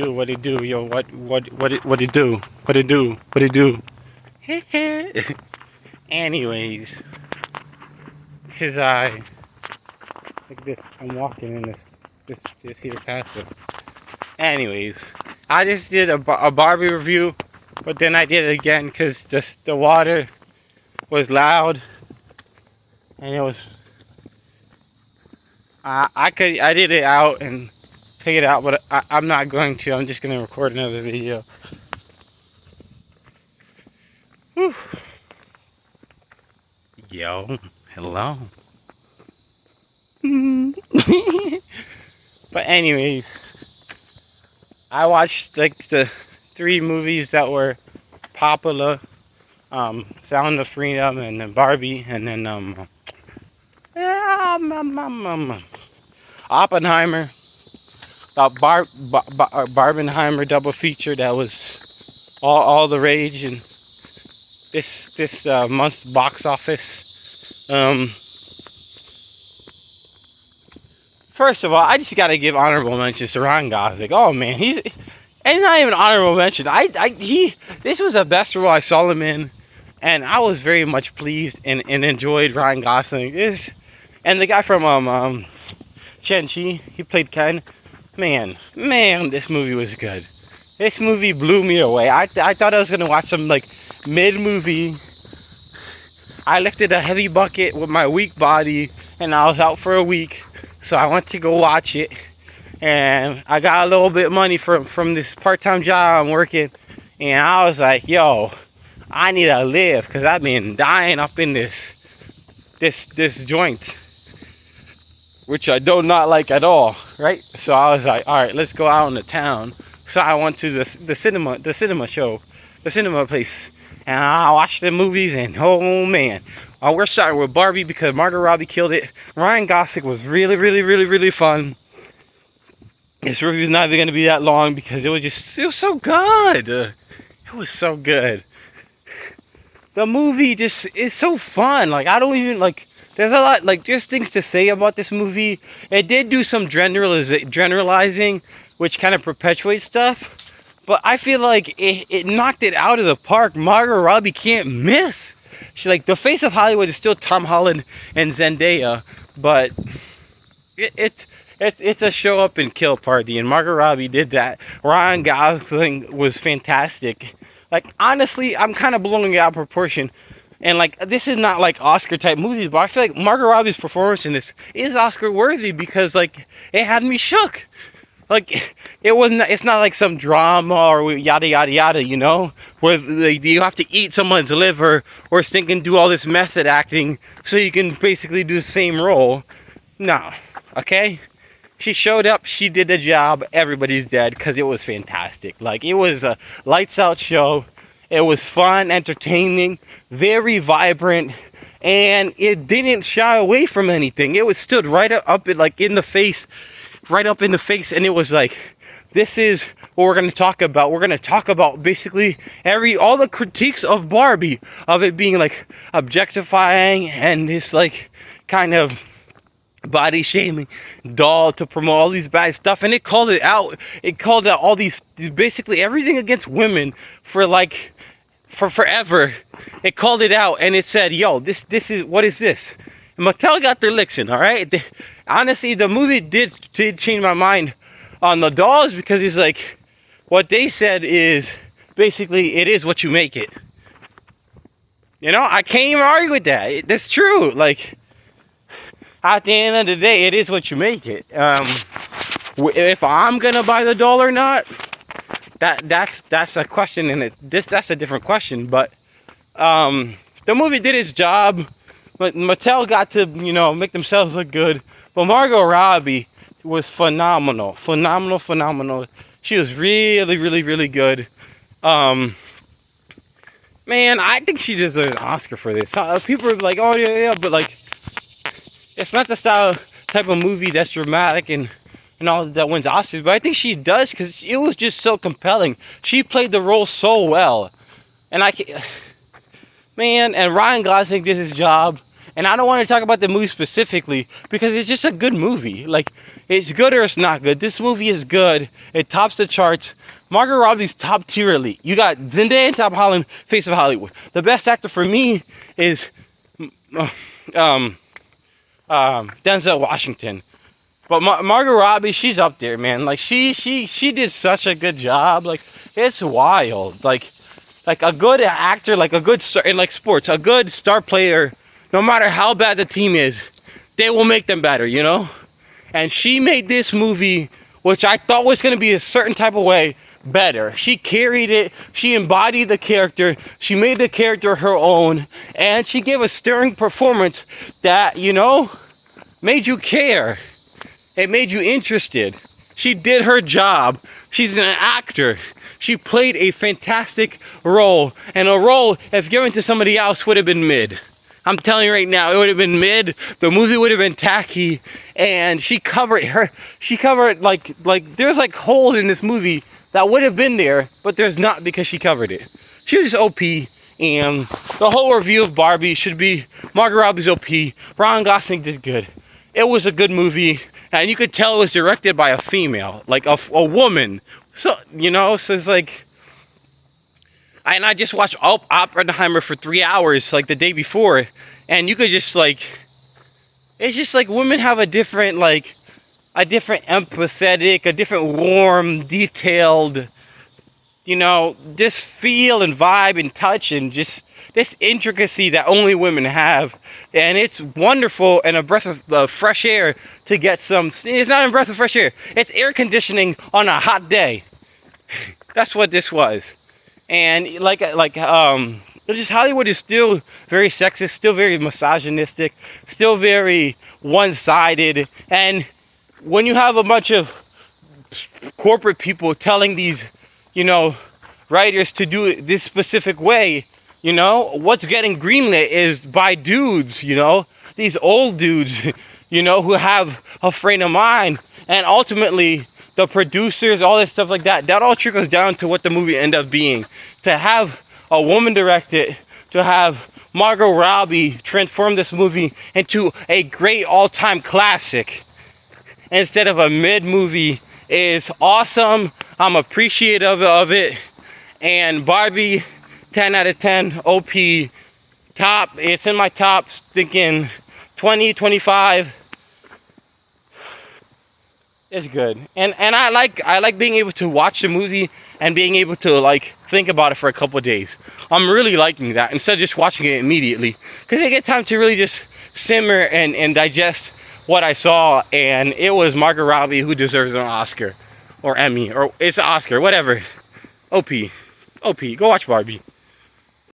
do? What it do? Yo, what it do? What it do? What it do? Anyways, cause I like this. I'm walking in this here pathway. Anyways, I just did a Barbie review, but then I did it again because the water was loud, and it was. I did it out and take it out, but I'm not going to. I'm just gonna record another video. Whew. Yo, hello. But anyways, I watched like the 3 movies that were popular. Sound of Freedom, and then Barbie, and then Oppenheimer. Barbenheimer double feature that was all the rage in this month's box office. First of all, I just gotta give honorable mentions to Ryan Gosling. Oh man, and not even honorable mention. This was the best role I saw him in, and I was very much pleased and enjoyed Ryan Gosling. And the guy from Shang-Chi, he played Ken. Man, this movie was good. This movie blew me away. I thought I was gonna watch some like mid-movie. I lifted a heavy bucket with my weak body, and I was out for a week, so I went to go watch it. And I got a little bit of money from this part-time job I'm working, and I was like, yo, I need to live because I've been dying up in this joint, which I do not like at all, right? So I was like, all right, let's go out into town. So I went to the cinema place, and I watched the movies, and oh man, we're starting with Barbie because Margot Robbie killed it. Ryan Gosling was really fun. This review is not even going to be that long because it was so good. It was so good. The movie just is so fun. Like, I don't even like. There's a lot, like, just things to say about this movie. It did do some generalizing, which kind of perpetuates stuff. But I feel like it knocked it out of the park. Margot Robbie can't miss. She's like, the face of Hollywood is still Tom Holland and Zendaya. But it's a show up and kill party. And Margot Robbie did that. Ryan Gosling was fantastic. Like, honestly, I'm kind of blowing it out of proportion. And, like, this is not, like, Oscar-type movies, but I feel like Margot Robbie's performance in this is Oscar-worthy because, like, it had me shook. Like, it's not like some drama or yada, yada, yada, you know? Where like, you have to eat someone's liver or think and do all this method acting so you can basically do the same role. No, okay? She showed up, she did the job, everybody's dead because it was fantastic. Like, it was a lights-out show. It was fun, entertaining, very vibrant, and it didn't shy away from anything. It was stood right up in the face, and it was like, this is what we're going to talk about. We're going to talk about basically all the critiques of Barbie, of it being like objectifying and this like kind of body shaming doll to promote all these bad stuff, and it called it out. It called out all these basically everything against women for forever. It called it out, and it said, yo, this is, what is this? And Mattel got their licks in, all right? Honestly, the movie did change my mind on the dolls because it's like, what they said is basically, it is what you make it. You know, I can't even argue with that. That's true. Like, at the end of the day, it is what you make it. If I'm gonna buy the doll or not, that's a question, and that's a different question. But the movie did its job. But Mattel got to, you know, make themselves look good. But Margot Robbie was phenomenal. She was really good. Man, I think she deserves an Oscar for this. People are like, oh yeah, but like, it's not the type of movie that's dramatic and all that wins Oscars. But I think she does because it was just so compelling. She played the role so well, and and Ryan Gosling did his job. And I don't want to talk about the movie specifically because it's just a good movie. Like, it's good or it's not good. This movie is good. It tops the charts. Margot Robbie's top tier elite. You got Zendaya and Tom Holland, face of Hollywood. The best actor for me is Denzel Washington. But Margot Robbie, she's up there, man. Like, she did such a good job. Like, it's wild. Like a good actor, like a good star in like sports, a good star player, no matter how bad the team is, they will make them better, you know? And she made this movie, which I thought was going to be a certain type of way, better. She carried it. She embodied the character. She made the character her own. And she gave a stirring performance that, you know, made you care. It made you interested. She did her job. She's an actor. She played a fantastic role. And a role, if given to somebody else, would have been mid. I'm telling you right now, it would have been mid. The movie would have been tacky. And she covered like there's like holes in this movie that would have been there, but there's not because she covered it. She was just OP. And the whole review of Barbie should be Margot Robbie's OP. Ryan Gosling did good. It was a good movie. And you could tell it was directed by a female, like a woman. So, you know, so it's like... And I just watched Oppenheimer for 3 hours, like the day before. And you could just like... It's just like women have a different empathetic, a different warm, detailed, you know, just feel and vibe and touch and just this intricacy that only women have. And it's wonderful and a breath of fresh air to get some. It's not a breath of fresh air. It's air conditioning on a hot day. That's what this was. And just Hollywood is still very sexist, still very misogynistic, still very one-sided. And when you have a bunch of corporate people telling these, you know, writers to do it this specific way, you know, what's getting greenlit is by dudes, you know, these old dudes, you know, who have a frame of mind. And ultimately, the producers, all this stuff like that, that all trickles down to what the movie ended up being. To have a woman direct it, to have Margot Robbie transform this movie into a great all-time classic instead of a mid-movie is awesome. I'm appreciative of it. And Barbie, 10 out of 10, OP, top. It's in my top, thinking 20, 25. It's good. And I like being able to watch the movie and being able to like think about it for a couple of days. I'm really liking that instead of just watching it immediately. Because I get time to really just simmer and digest what I saw. And it was Margot Robbie who deserves an Oscar or Emmy or it's an Oscar, whatever. OP. Go watch Barbie.